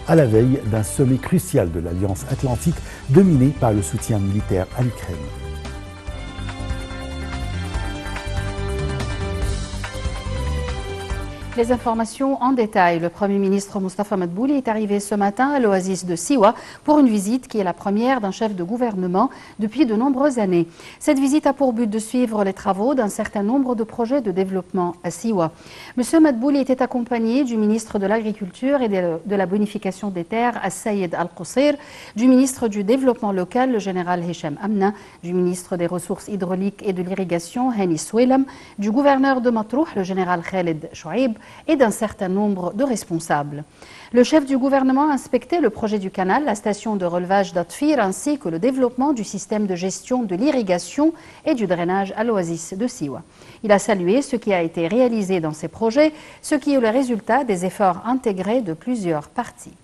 à la veille d'un sommet crucial de l'Alliance Atlantique dominé par le soutien militaire à l'Ukraine. Les informations en détail. Le Premier ministre Moustapha Madbouli est arrivé ce matin à l'oasis de Siwa pour une visite qui est la première d'un chef de gouvernement depuis de nombreuses années. Cette visite a pour but de suivre les travaux d'un certain nombre de projets de développement à Siwa. Monsieur Madbouli était accompagné du ministre de l'Agriculture et de la Bonification des Terres, Al-Sayed Al-Qusir, du ministre du Développement local, le général Hicham Amna, du ministre des Ressources hydrauliques et de l'Irrigation, Hani Souelam, du gouverneur de Matrouh, le général Khaled Chouaib, et d'un certain nombre de responsables. Le chef du gouvernement a inspecté le projet du canal, la station de relevage d'Atfir ainsi que le développement du système de gestion de l'irrigation et du drainage à l'oasis de Siwa. Il a salué ce qui a été réalisé dans ces projets, ce qui est le résultat des efforts intégrés de plusieurs parties.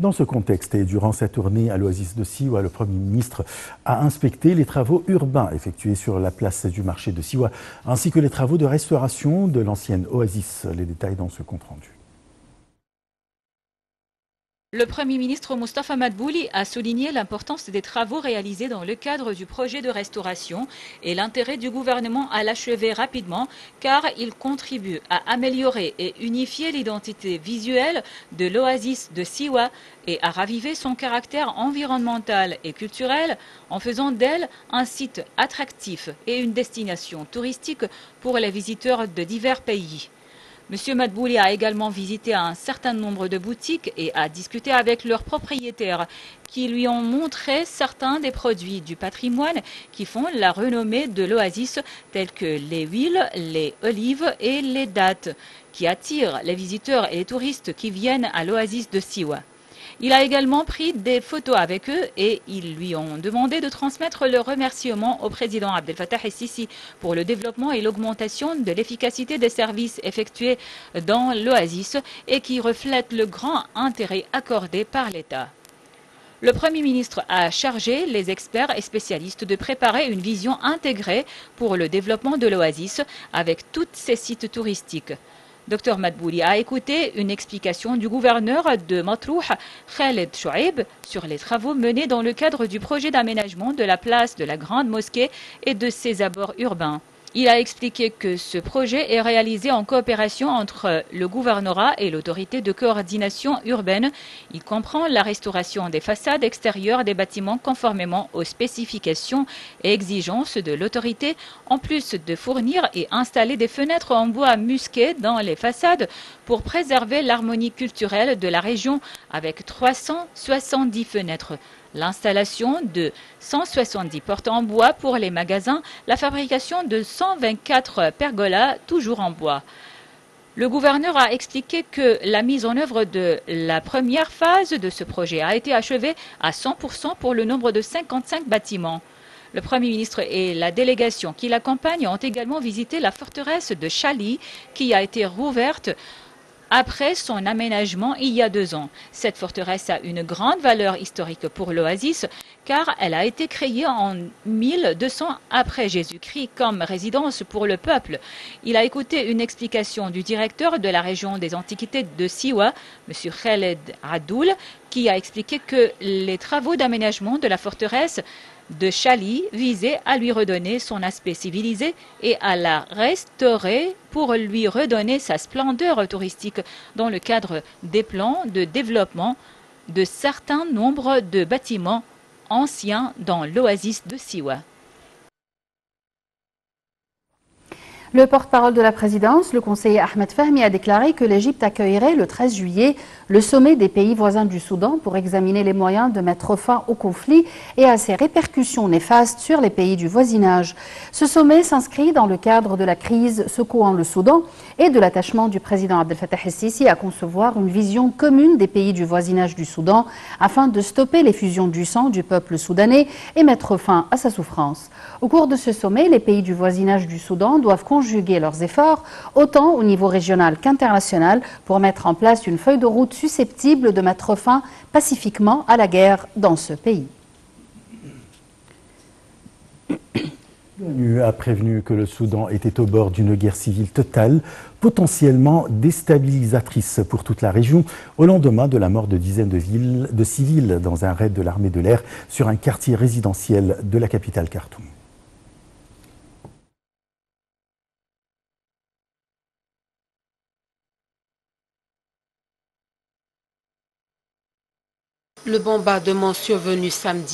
Dans ce contexte et durant sa tournée à l'oasis de Siwa, le Premier ministre a inspecté les travaux urbains effectués sur la place du marché de Siwa, ainsi que les travaux de restauration de l'ancienne oasis. Les détails dans ce compte-rendu. Le Premier ministre Moustapha Madbouli a souligné l'importance des travaux réalisés dans le cadre du projet de restauration et l'intérêt du gouvernement à l'achever rapidement car il contribue à améliorer et unifier l'identité visuelle de l'oasis de Siwa et à raviver son caractère environnemental et culturel en faisant d'elle un site attractif et une destination touristique pour les visiteurs de divers pays. Monsieur Madbouli a également visité un certain nombre de boutiques et a discuté avec leurs propriétaires qui lui ont montré certains des produits du patrimoine qui font la renommée de l'oasis, tels que les huiles, les olives et les dattes, qui attirent les visiteurs et les touristes qui viennent à l'oasis de Siwa. Il a également pris des photos avec eux et ils lui ont demandé de transmettre leurs remerciements au président Abdel Fattah el-Sisi pour le développement et l'augmentation de l'efficacité des services effectués dans l'oasis et qui reflètent le grand intérêt accordé par l'État. Le Premier ministre a chargé les experts et spécialistes de préparer une vision intégrée pour le développement de l'oasis avec tous ses sites touristiques. Dr Madbouli a écouté une explication du gouverneur de Matrouh, Khaled Chouaib, sur les travaux menés dans le cadre du projet d'aménagement de la place de la Grande Mosquée et de ses abords urbains. Il a expliqué que ce projet est réalisé en coopération entre le gouvernorat et l'autorité de coordination urbaine. Il comprend la restauration des façades extérieures des bâtiments conformément aux spécifications et exigences de l'autorité, en plus de fournir et installer des fenêtres en bois musqué dans les façades pour préserver l'harmonie culturelle de la région avec 370 fenêtres. L'installation de 170 portes en bois pour les magasins, la fabrication de 124 pergolas toujours en bois. Le gouverneur a expliqué que la mise en œuvre de la première phase de ce projet a été achevée à 100% pour le nombre de 55 bâtiments. Le Premier ministre et la délégation qui l'accompagne ont également visité la forteresse de Chali qui a été rouverte après son aménagement il y a 2 ans. Cette forteresse a une grande valeur historique pour l'oasis car elle a été créée en 1200 après Jésus-Christ comme résidence pour le peuple. Il a écouté une explication du directeur de la région des antiquités de Siwa, M. Khaled Adoul, qui a expliqué que les travaux d'aménagement de la forteresse de Chali visait à lui redonner son aspect civilisé et à la restaurer pour lui redonner sa splendeur touristique dans le cadre des plans de développement de certains nombres de bâtiments anciens dans l'oasis de Siwa. Le porte-parole de la présidence, le conseiller Ahmed Fahmi, a déclaré que l'Égypte accueillerait le 13 juillet le sommet des pays voisins du Soudan pour examiner les moyens de mettre fin au conflit et à ses répercussions néfastes sur les pays du voisinage. Ce sommet s'inscrit dans le cadre de la crise secouant le Soudan et de l'attachement du président Abdel Fattah el-Sisi à concevoir une vision commune des pays du voisinage du Soudan afin de stopper l'effusion du sang du peuple soudanais et mettre fin à sa souffrance. Au cours de ce sommet, les pays du voisinage du Soudan doivent conjuguer leurs efforts, autant au niveau régional qu'international, pour mettre en place une feuille de route susceptible de mettre fin pacifiquement à la guerre dans ce pays. L'ONU a prévenu que le Soudan était au bord d'une guerre civile totale, potentiellement déstabilisatrice pour toute la région, au lendemain de la mort de dizaines de civils dans un raid de l'armée de l'air sur un quartier résidentiel de la capitale Khartoum. Le bombardement survenu samedi